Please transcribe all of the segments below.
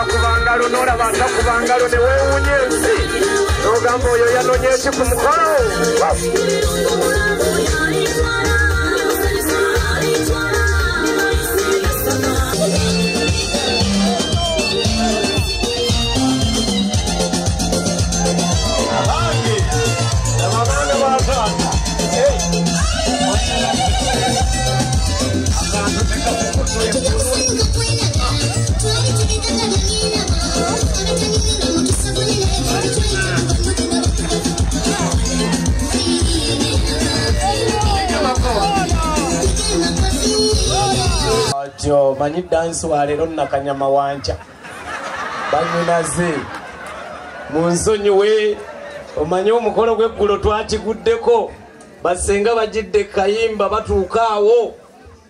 kubangalo nora bata kubangalo ne weunye nsi nogamba oyo yanonye ki ku mukolo Jo manyi dance walero nakanyama wancha banyunaze munzonyiwe omanyi omukolo gw'eggulo twakiguddeko basenga bagidde kayimba batuukaawo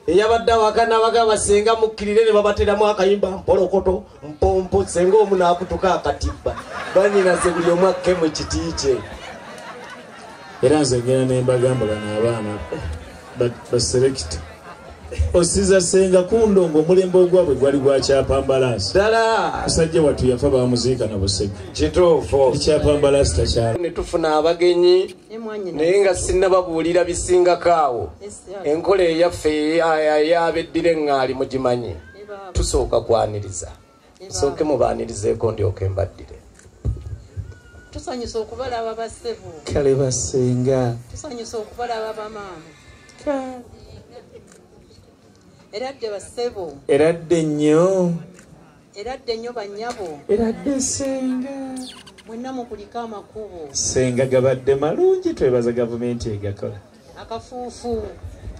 eyabadde awakana baga basenga mukkirire ne babateramu akayimba mpolokoto mpompo senga omu naakutuka akatibba banyinaze buli omu akke mu kiti kye era nze ngenda ne mbagamba bano abaana baselekita osiza senga kundongo omulembe ogwabwe gwali gwa kyapambalasi ddala musajja wattu yafa bamuziika na busega kituufu ekyapambalasi takyala ne tufuna abagenyi naye nga sinnababuulira bisingako awo enkola eyaffe ey'abeddira eŋŋaali mugimanyi tusooka kwaniriza tusooke mubaanirizeeko ndyoka embaddire tusanyusa okubalaba bassebo kale basenga tusanyusa okubalaba bamaama eradde bassebo eradde nnyo bannyabo eradde senga mwenna mukuliko amakubo senga gabadde malungi twebaza gavumenti egakola akafuufu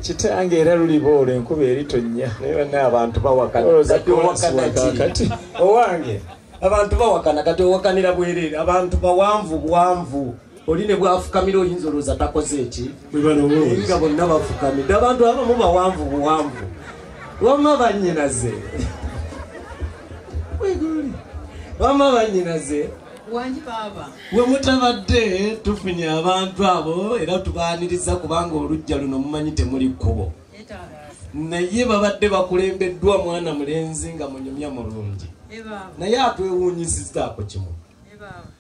kitange era luliba olwo enkuba eri tonnya naye banna abantu bawakana kati owange abantu bawakana kati owakanira bwereere abantu bawanvu oli ne bwafukamira oyinza olowooza takoze eki nga bonna bafukamidde abantu abamu bawanvu wama bannyinaze wama bannyinaze wangi baba we mutabadde tufunye abantu abo era tubaaniriza kubanga olujja luno mumanyi temuli kkubo naye babadde bakulembeddwa mwana mulenzi nga munyumya mulungi naye atwewuunyisizaako kimu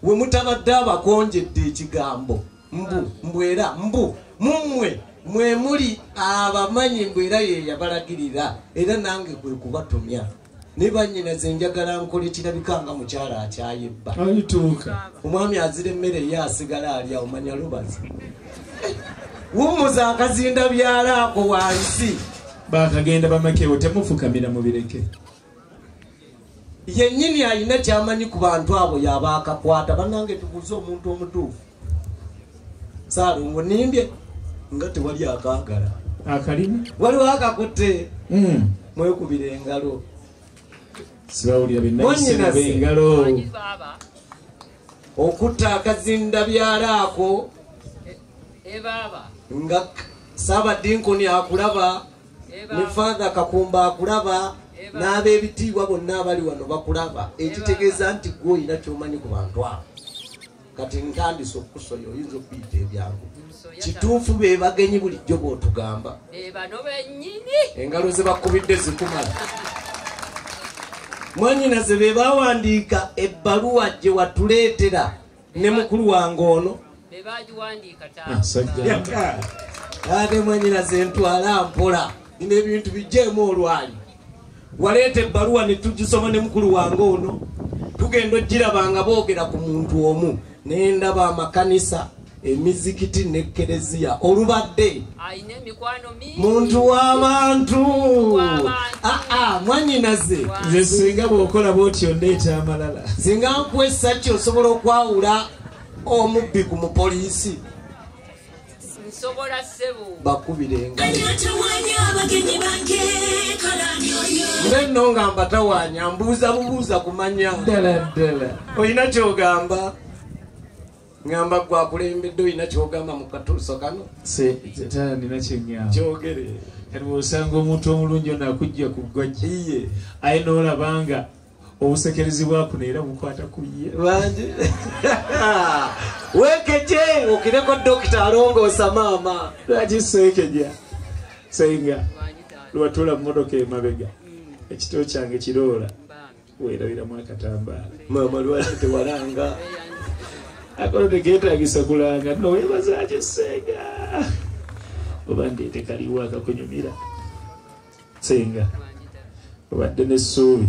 we mutabadde abakonjedde ekigambo mbwera mummwe mwe muli abamanyi mbwera ye yabalagirira era nange kwe kubatumya ne bannyinaze njagala nkola ekirabikanga mukyala akyayebba omwami azira emmere ye asigala ali awo manya lubazi wummuza akazinda byalaako wansi bakagenda bamakewo temufukamira mubireke yennyini alina kyamanyi ku bantu abo yaba akakwata bannange tubuuze omuntu omutuufu Saalongo nimbye nga tewali akaagala akalimi waliwo akakutte mwekubira engalo sibawulira bennayisira b'engalo okutta akazinda byalaako nga Saabadinkoni akulaba ne Father Kakumba akulaba n'ab'ebitiibwa bonna abali wano bakulaba ekitegeeza nti gwe olina kyomanyi ku bantu abo kati ntandise okusoya oyinza okuyita ebyangu kituufu be bagenyi bulijjo bw'otugamba engalo ze bakubidde zikumala mwanyinaze be bawandiika ebbaluwa gye watuleetera ne mukulu wange ono ate mwanyinaze ntwala mpola ina ebintu bijjeemu olwali waleeta ebbaluwa ne tugisoma ne mukulu wange ono tugenda ogirabanga boogera ku muntu omu nendaba amakanisa emizikiti n'ekereziya olubadde muntu w'abantu mwanyinaze nze singa bw'okola bw'otyo ndeeta amalala singa nkwesa ki osobola okwawula omubbi ku mupoliisi bakubira engalo nno nga mbatawaanya mbuuza bubuuza kumanya ddala olina kyogamba ngamba gwakulembedde olina kyogamba mu katuuso kano tala nina kyeŋŋamba kyogere kati bw'osanga omuntu omulungi ono akujja ku ggwajja aye n'olabanga obusekerezi bwakuno era bukwata ku ye bangi weekeje okireko dokita alongoosa maama lwaki seekeja senga lwatula mu motoka emabega ekitoo kyange kiroola weerabiramu akatambala mama lwaki tewalanga akola tegeetagisa kulanga no weebaza Senga oba ndeete kaliwo akakunyumira Senga obadde n'essuubi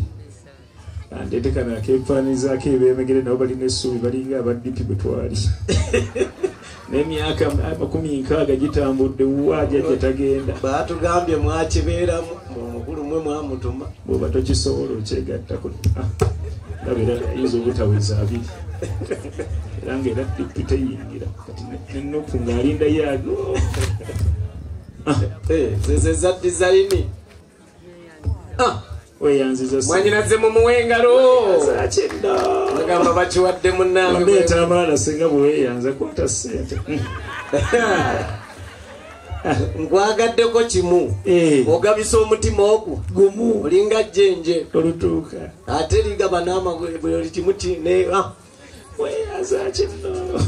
andeete kana akeefaanizaako ebeemegere nabo balina essuubi balinga abaddipi bwe twali n'emyaka 60 gitambudde waaja tagenda baatugambye mwakibeeramu omukulu mwe mwamutuma bw'oba tokisobola okyegattako ndabeera ayinza obutaweza abiri era ngaera ddipi teyingira kati nennoku ng'alinda yaago zeze za dizayini weyanziza mwanyinaze mu muwengalo agamba bakiwadde munnange ndeeta abaana singa bwe weeyanza kwata ssente nkwagaddeko kimu ogabisa omutima ogwo gumu olinga jjenje olutuuka ate ligaba n'amagwe oli kimuti weeyanza kinno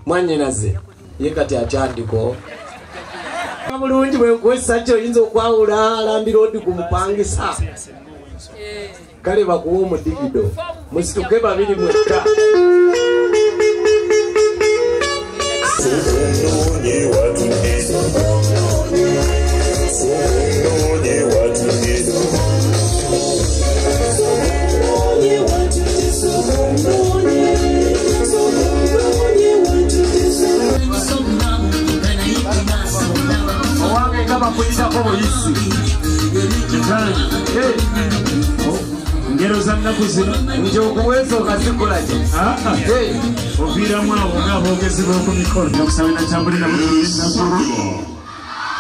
mwanyinaze ye kati akyandiko bulungi bwenkwesa kyo oyinza okwawula alambira odi ku mupangisa kale bakuwa omudigido musituke babiri mwekka bakuyitako buyisi ngero za nnaku zino nti okuweesa okazikolaki oviiramu abo ng'aboogezi b'oku mikono okusaba natambuli namugulu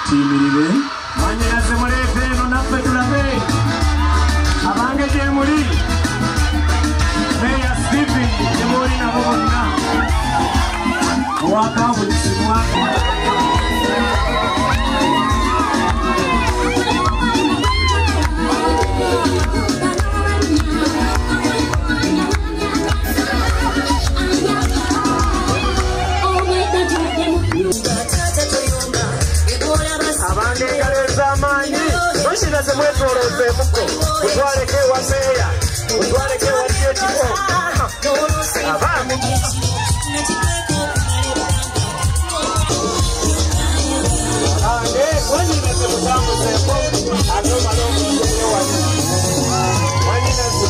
tiimirire mwanyinaze muleete eno naffe tulabe abange gye muli meya Stephen gye muli nabo bonna wakabulisibwa abangeegaleza amaanyi mwekinaze mwetoloozeemuko mutwaleko ewa meeya mutwaleko ewa kyekiko abaami mwanyinaze mutambuzeeko ate omala omuseeyo wano mwanyinaze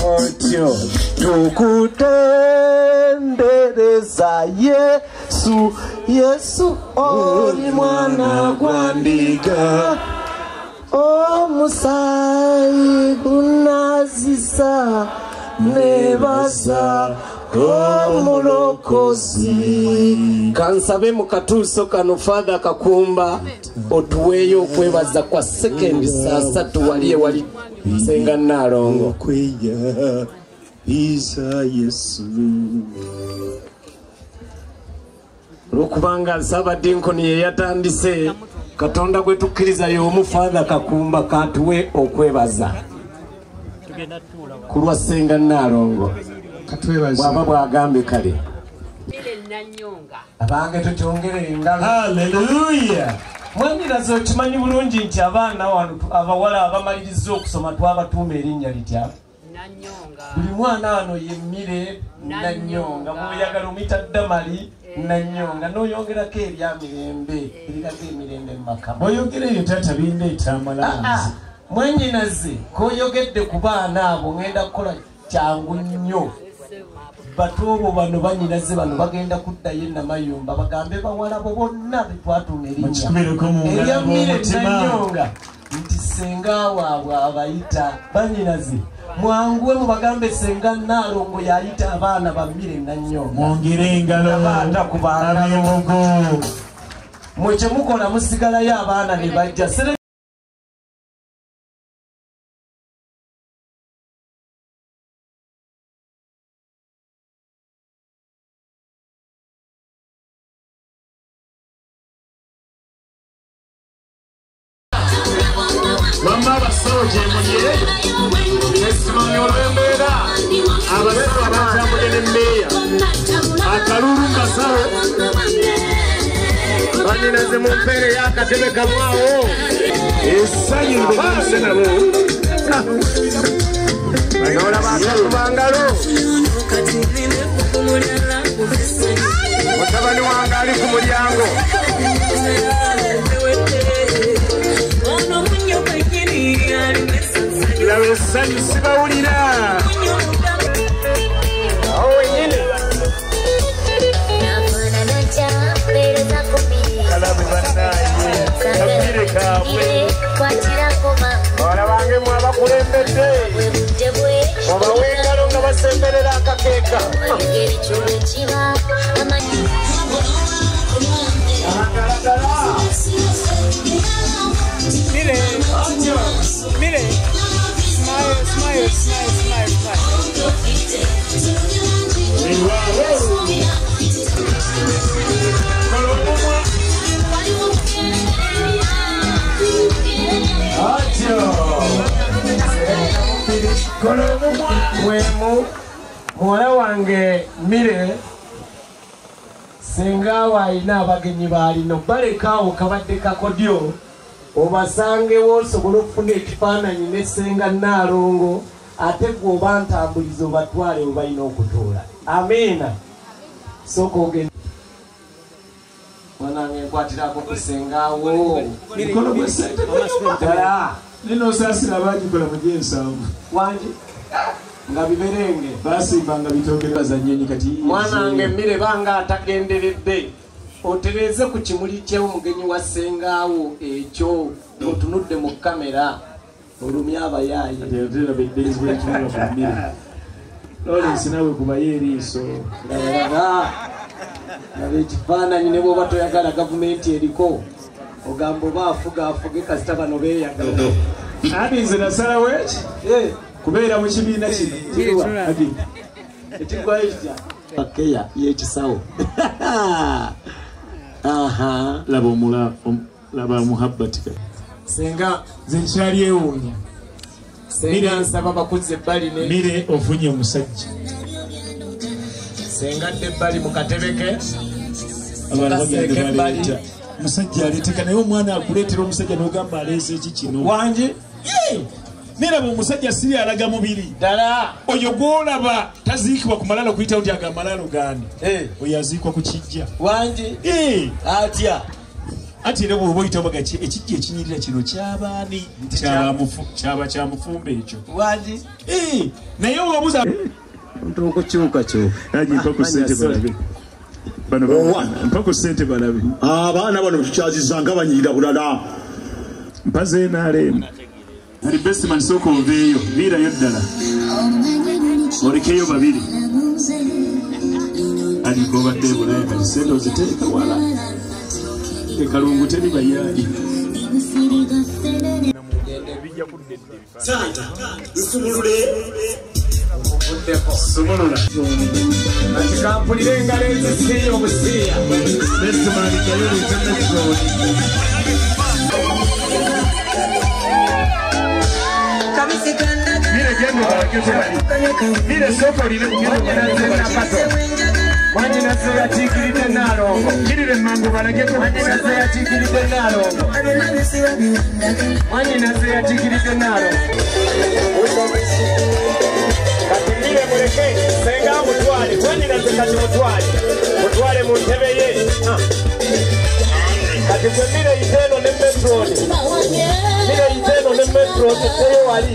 otyo tukutendereza Yesu oli mwana gwa ndiga omusaayi gunaziza nebaza omulokozi kansabe mu katuuso kano Father Kakumba otuweeyo okwebaza kwa sekendi 3 wali ewali Senga Nalongo kweya isa Yesu lwokubanga Saabadinkoni ye yatandise Katonda gwe tukkiriza y'omu Father Kakumba katuwe okwebaza ku lwa Senga Nalongo bwaba bwagambe kale abange tukyongere engalo haleluya mwanyinaze okimanyi bulungi nti abaana wano abawala abamaliriza okusoma twabatuuma erinnya litya buli mwana wano yemmire Nanyonga bw'oyagala omuyita Damali Nanyonga n'oyongerako eryamirembe eriraga emirembe mu maka oyogera eyo tata bindeeta amalanzi mwanyinaze koyogedde ku baana abo ngenda kukola kyangu nnyo batobo bano banyinaze bano bagenda kuddayo e Namayumba bagambe bawala bo bonna betwatuuma erinnya eryammire Nanyonga nti senga waabwe abayita banyinaze mwanguwe mubagambe Senga Nalongo yayita abaana bammire Nanyonga mwongere engalo abeemogo mwe kyemukola musigalayo abaana ne bajja Mama basoje munye esimamyo olw'embeera ababaka abatambule n'emmeeya akalulu kasawo Mwongeze mumpere yakatebe kamwao. Esanyu ngobase nabo. Bayola bakubangalo. Mutabani wange ali ku mulyango. Lawe esanyu sibawulira. Awo wenyini. Kalabe bannaye. Kapire kaabwe. Bawala bange mwabakulembedde. Mubawe engalo nga basemberera akakeeka. Mire. Smile. Muwala wange Mire senga waina abagenyi balino balekaawo kabadde kakodyo obasangewo osobola okufuna ekifaananyi ne senga Naalongo ate gwe oba ntambuliza obatwale we balina okutuula. Amiina. Sooka ogenda mwanange nkwatirako kusengaawo Emikolo gwe ssente ddala nino osaasira baagikola mu gyensanvu wangi nga biberenge baasimbanga bitooke bazanyonyi kati mwanange Mire banga atagenderedde otereze ku kimuli ky'omugenyi wa sengaawo ekyo otunudde mu kamera olumya abayaayi atera beddezi bwekimula ku mmere Lawrence nawe kubayo eriiso nabe ekifaananyi ne bw'oba toyagala gavumenti eriko ogamba oba afuge kasita bano beeyagala ati nze nasalawo eki kubeera mu kibiina kino ekigwayo kitya akeya y'ekisawo laba muhabbatika senga nze nkyali ewuunya senga nsaba bakuze ebbali ne Mire ofunye omusajja senga dde ebbali mu katebe ke abantu bagenda baleeta musajja aleeteka naye omwana akuleetera omusajja n'ogamba aleese eki kino wangi neraba omusajja siri alaga mubiri ddala oyo gwolaba taziikibwa ku malalo kuyitawo nti aga malalo gandi oyo aziikwa ku kijja wangi atya ati era bw'oba oyitabaga ekijja ekinyirira kino kyabaani kyaba kya mufumba ekyo wangi naye obuuza omuntu okukyuka mpa ku ssente balabe mpa ku ssente balabe abaana bano tukyaziza nga banyirira bulala mpa zeenaalemu ali bestman sooka oveeyo biirayo ddala olekeyo babiri aliko obadde ebulaaya kati sente oziteeka wala ekalungu teri bayaali taata nsumulule sumulula ati kampulire engalo ezisiiya obusiiya bestman jayo leetannakirooni Mire gendo balagete bali. Mire soko lino gendo balagete bali. Wanyi nazo yatikiride Naalongo. Mire mango balagete Wanyi nazo yatikiride Naalongo. Wanyi nazo yatikiride Naalongo. Kati Mire muleke senga mutwale. Wanyi nazo kati mutwale mu ntebe ye. Kati kwe Mire yiteno ne metroni. Mire yiteno ne metroni teyo wali.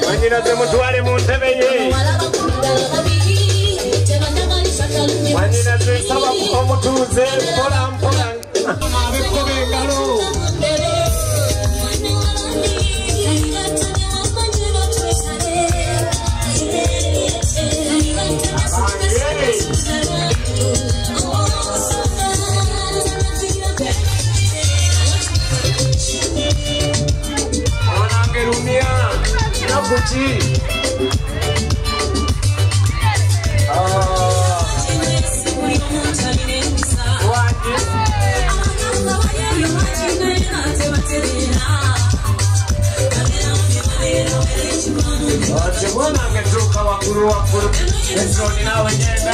Wanyi nazo mutwale mu ntebe ye. Wanyi nazo esaba omutuuze mpola. Abekkobe engalo. Nakuchi. Wakuru. Eso ni nawe nyenda.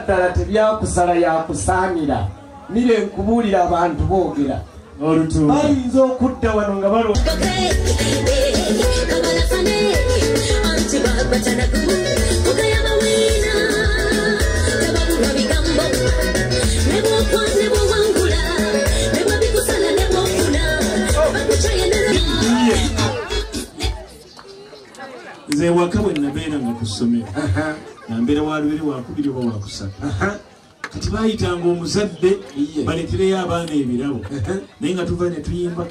ddala tebyakusala yakusaanira mire nkubuulira abantu boogera bayinza okudda wano nga balo nze waka bwe nabeera nga kusomera nambeera walubiri wakubiri oba wakusatu kati bayitanga omuzadde baletereyo abaana ebirabo naye nga tuva ne tuyimba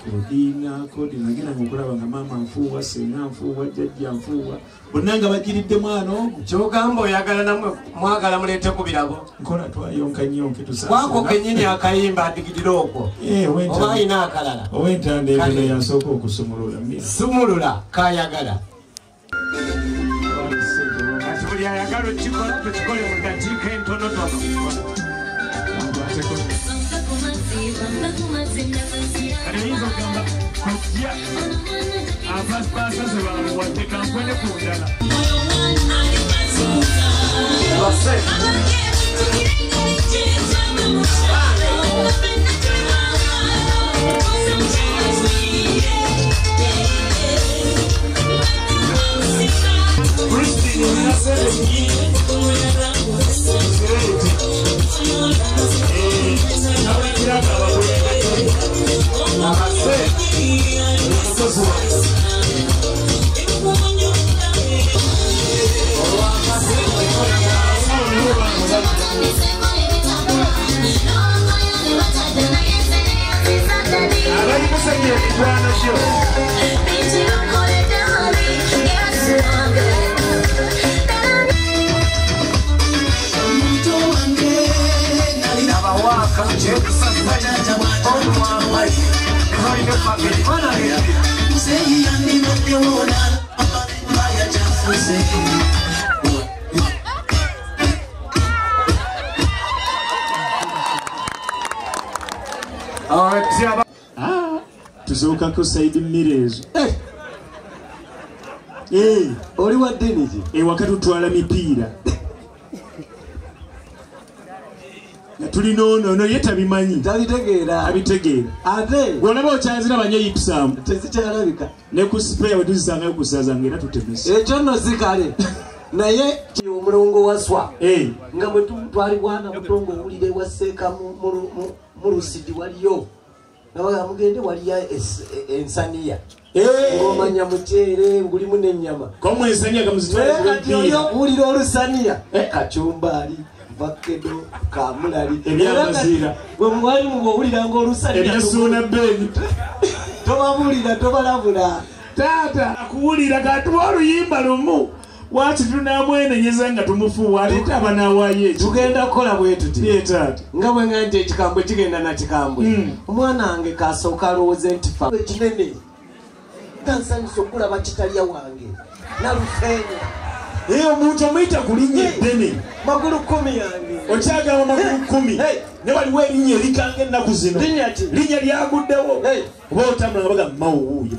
kodi nagendanga okulaba nga maama nfuuwa senga nfuuwa jjajja nfuuwa bonna nga bagiridde mwana ogwo kyogamba oyagala namwe mwagala muleete ku birabo nkola twayonkanyonke wako kenyini akayimba adigirira okwo oba ayina akalala owentanda ebino yasooka okusumulula sumulula kayagala kati buli ayagala okikola tukikole mu dakiika entonotono ayinza okugamba kujja abasipasase bamuwadde kankwene ku ndala tusookako saidi mmireezo oli wa ddini ki ewaka tutwala mipiira nga tulina ono ye tabimanyi tabitegeera ate gwolaba okyazira banye yipusaamu tezikyalabika ne ku sipeya wetuzisangayo kusaza nga era tutemesa ekyo nno si kale naye omulongo waswa nga bwe twalibwana mutongo owulire waseeka mu lusidi waliyo nabaga mugende waliya ensaniya ng'omanya muceere ngulimu n'ennyama owulira olusaniya kacumbaali vakedo kamulali ebyamaziira bwe mwalimu bw'owuliranga olusaniya ebyasuuna beni tobabuulira tobalabula taata akuwulira katuwa oluyimba lumu waki tunamwenenyeza nga tumufuuwa ate aba nawaayo ekyo tugenda kukola bwe tuti taata nga bwe nga nti ekikambwe kigenda na kikambwe omwana wange kasooka alowooze nti fa ekinene nga nsanyusa okulaba kitalya wange nalufeenya omuntu omuyita ku linnya eddene magulu 10 yange okyagamba magulu 10 ne waliwo erinnya erikanga ennaku zino linnya lyaguddewo oba otambula nga baga mawuuye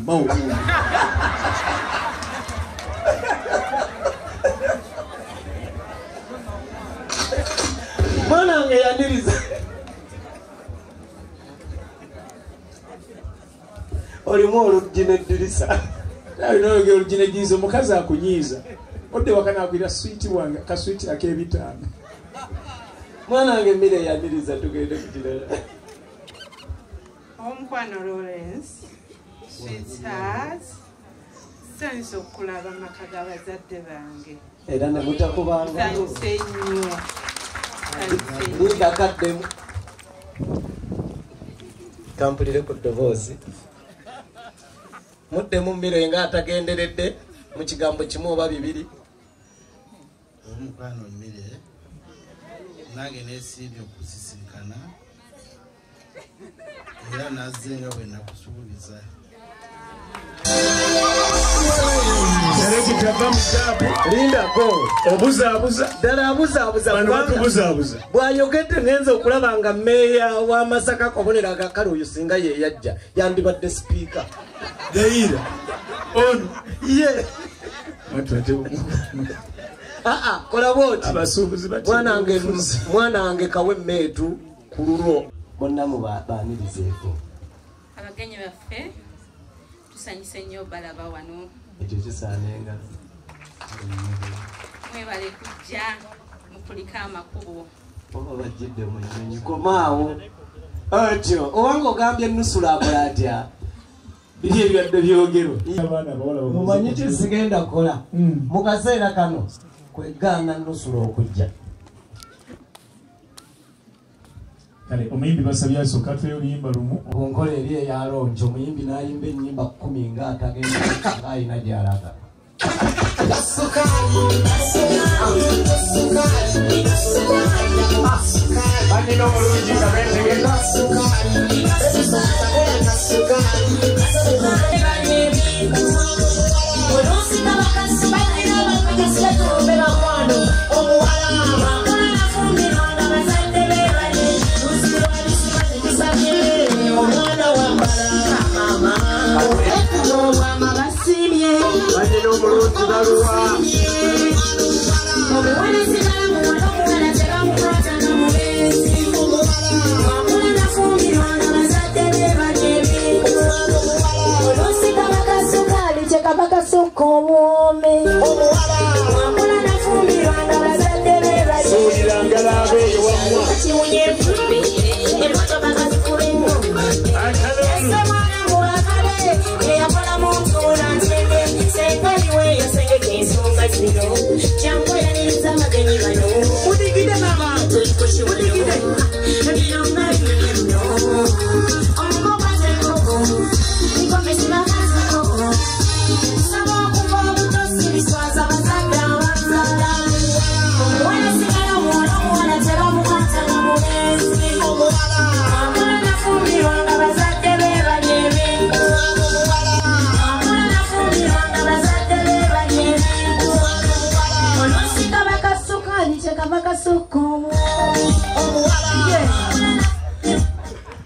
mwana wange yaniriza olimu oluggi neddirisa alinaoge oluggi neddirisa omukazi akunyiiza odde wakanakwira switi wange kaswiti ak'ebitaano mwana wange emmere yaniriza tugende kukirala omukwano Lawrence sweetheart sanyusa okulaba amaka g'abazadde bange era nemutakubanga sanyuse nnyo lindakaddemu kampulire ku ddoboozi muddemu mmere nga atagenderedde mu kigambo kimu oba bibiri omukwano mmere nange nesiibye okusisinkana era nazze nga bwe nakusuubiza lindako obuzaabuza ddala abuzaabuza bw'ayogedde ngenza okulaba nga mmeeya wa Masaka kabonero agakale oyo singa ye yajja yandibadde sipiika Deira ono ye kola bwoti abasuubuzi mwana wange kawe mmeetu ku lulwo bonna mubaanirizeeko abagenyi baffe tusanyuse nnyo balaba wano ekyo kisaanenga mwebale kujja mukulika amakubo oba bajjidde munyonyi komaawo atyo owanga ogambye nusula akola atya biri ebyadde byogerwa mumanyi kisigenda kukola mu kaseera kano kwegaana nusula okujja kale omuyimbi basabye asooka atweyo oluyimba lumu bunkola eri eyalonki omuyimbi n'ayimba ennyimba 10 nga atagenda ayina gy'alaga banina omulungi nga beetegeka banina omulungi baluwa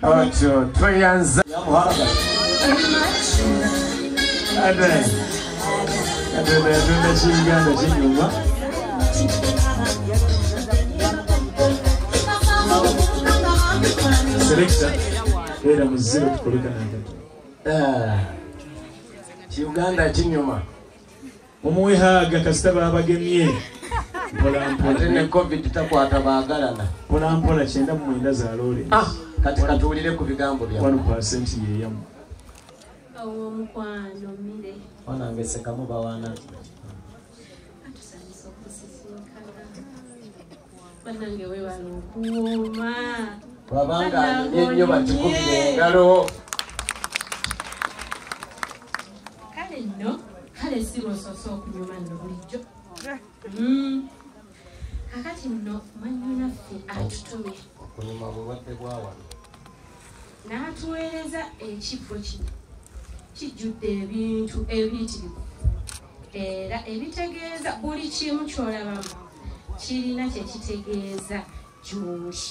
Ocho, Troyanza. Selector, era muziro tukoleka na Uganda kinyuma. Omwehaga kasita babagemye. Ate ne COVID takwata baagalana. Mpola kyenda mu mwenda za lole. Kati katuulire ku bigambo bya 1% yeyamu. awo mukwano mire wanange sekamu bawana atusanyisa okusisinkana banange webala okuwooma babanga nnyo batukubira engalo kale nno kale sirosoose okunyuma nno bulijjo kakati nno manyinaffe atutumye okunyuma bulwadde bwawano n'atuweereza ekibbo kino kijjudde ebintu ebiyitirivu era ebitegeeza buli kimu ky'olabamu kirina kye kitegeeza gy'oli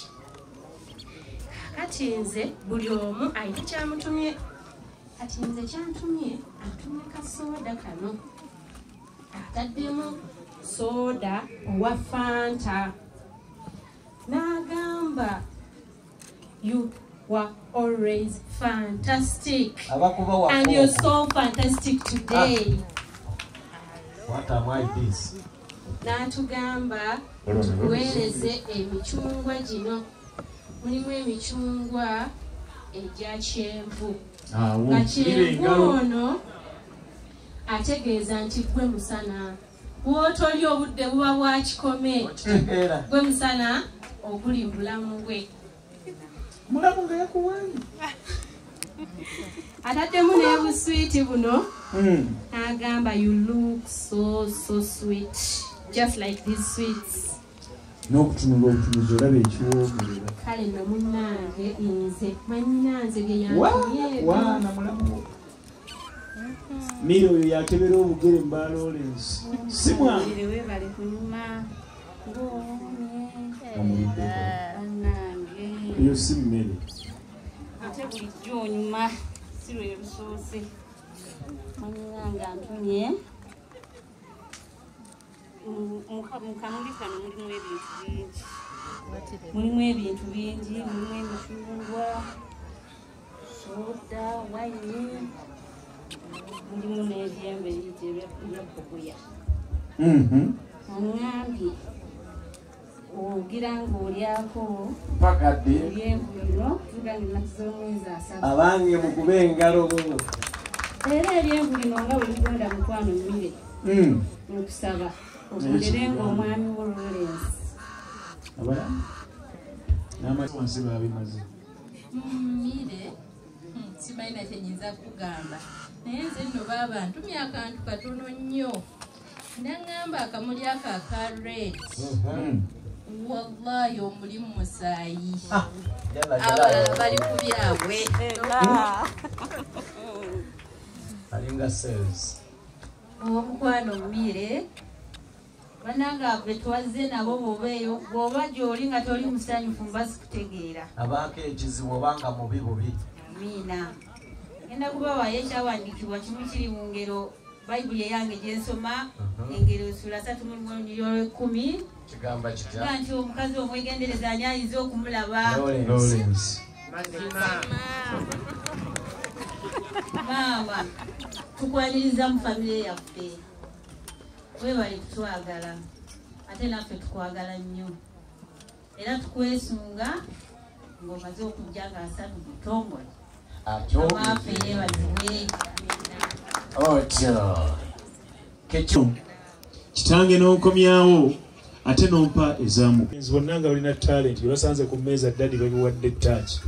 kakati nze buli omu ayina kyamutumye kati nze kyantumye atumye kasooda kano ataddemu sooda owa fanta n'agamba you were always fantastic and you're so fantastic today. What am I this? Natugamba tuweereze emichungwa gino mulimu emichungwa egya kyenvu nga kyenvu ono ategeeza nti gwe musana bw'otoli obudde buba bwa kikome gwe musana oguli mu bulamu bwe mulamu nga yakuwanyi ataddemu n'ebuswiti buno n'agamba you look so sweet just like these sweets n'okutunula obutunuzi olaba ekiwoomerera kale nno munnange nze manyinanze bye yantumyewana mulamu miri oyo yakebera obugere mba Lawrence si mwange webale kunyuma eyo si mmere ate bulijjo onyuma si lwe lusoose manyinange antumye mukamuli kano mulimu ebintu bingi mulimu emicungwa soda wayini mulimu n'ebyembe ebiyite ebyabogoya oŋŋambye ogira ng'olyako ebyenvu bino tugange ennaku z'omwezi 3 abange mukube engalo era ebyenvu bino nga bwe bigonda mukwano mmire okusaba okundere ng'omwami wo Lawrence mmire simanyi na kyenyinza kugamba naye nze nno baabantu myakantu katono nnyo naŋŋamba akamuli ako aka red wallahi omulimu musaayi abalala bali ku byabwe alinga sales omukwano mmire bananga ave twaze nabo bwoba gy'oli nga toli musanyufu mba sikutegeera abaako ekizibu obanga mubi bubi amiina genda kubawayo ekyawandiikibwa kimu kiri mu ngero bayibuli eyange gyensoma engero sula 3:10 kigamba kitya nti omukazi omwegendereza ani ayinza okumulaba maama tukwaniriza mu famire yaffe webali kutwagala ate naffe tukwagala nnyo era tukwesunga ng'omaze okujja nga asatu butongole amaafe yeebazibwe kitange n'onkomyawo ate n'ompa ezaamu bonna nga balina talenti basanze ku mmeeza ddadi babiwadde ttaaki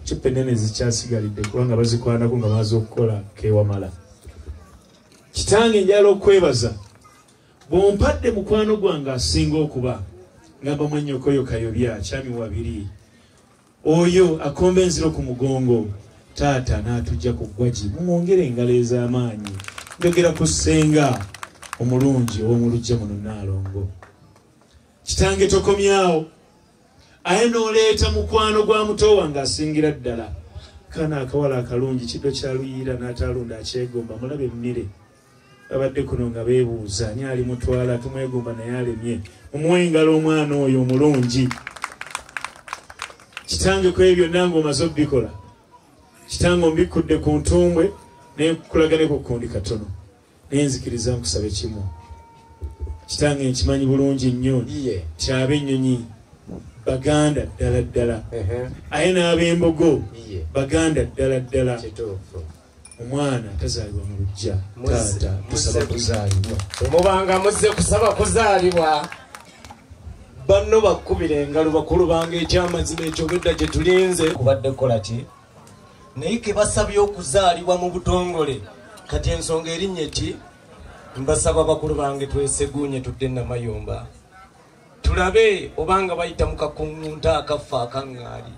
kippe nene zikyasigalidde kubanga bazikwanako nga bamaze okukola kewamala kitange njala okwebaza bw'ompadde mukwano gwange asinga okuba ngamba mwanyokoyo kayobya kyami wabiri oyo akomba enziro ku mugongo taata n'atujja ku ggwagi mumwongere engalo ez'amaanyi njogera ku ssenga omulungi ow'omulujja muno Naalongo kitange tokomyawo aye n'oleeta mukwano gwa muto wange asingira ddala kana akawala akalungi kiddo kya luyiira n'atalunda akyegomba mulabe emmire babadde kuno nga beebuuza ani alimutwala tumwegomba naye alemye mumuwe engalo omwana oyo omulungi kitange ku ebyo nange omaze obbikola kitange ombikudde ku ntumbwe nekulagane ku kundi katono naye nzikiriza nkusabe kimu kitange nkimanyi bulungi nnyo kyabe ennyonyi baganda ddala ddala aye n'ab'embogo baganda ddala ddala omwana tazaalibwa mu lujja taata tusaba kuzaalibwa temubanga muzze kusaba kuzaalibwa banno bakkubira engalo bakulu bange ekyamazima ekyobedda gye tulinze kubadde kukola ki naye ke basabye okuzaalibwa mu butongole kati ensonga erinnya eti mbasaba bakulu bange tweseguunye tudde namayumba tulabe obanga bayita mu kakungunta akaffe akaŋŋaali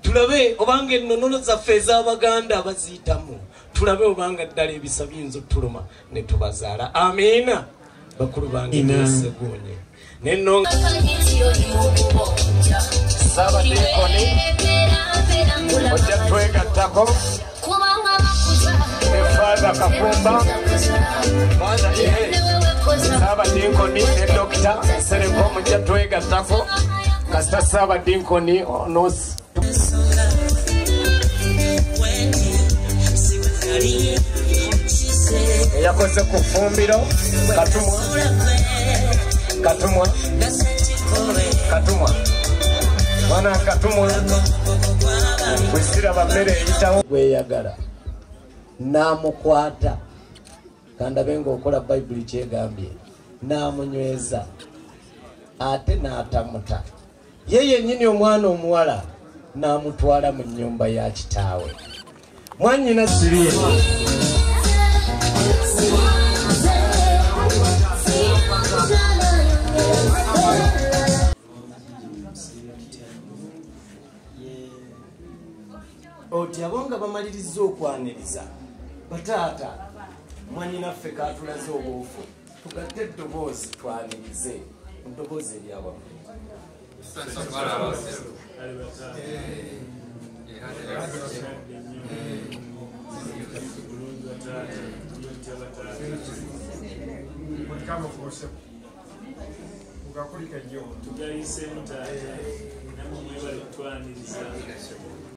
tulabe obanga ennonono zaffe ez'abaganda baziyitamu tulabe obanga ddala ebisa biyinza otuluma ne tubazaala amiina bakulu bange tweseguunye nenonga Sabadikoni ojja twegattako efaada Kafumba mwana Sabadikoni ne Dokita Sereko mujja twegattako kasita Sabadikoni onosi eyakoze ku ffumbiro katumwa mwana katumwa bwesiraba mmere eyitawo gweyagala n'amukwata kandabe ng'okola bayibuli kyegambye n'amunyweza ate n'atamuta ye yennyini omwana omuwala n'amutwala mu nnyumba ya kitaawe mwanyina siriye oti abo nga bamaliriza okwaniriza bataata mwannyinaffe katulaze obuufu tugatte eddoboozi twanirize eddoboozi eryawamu tugayisemu taata namwe mwebale kutwaniriza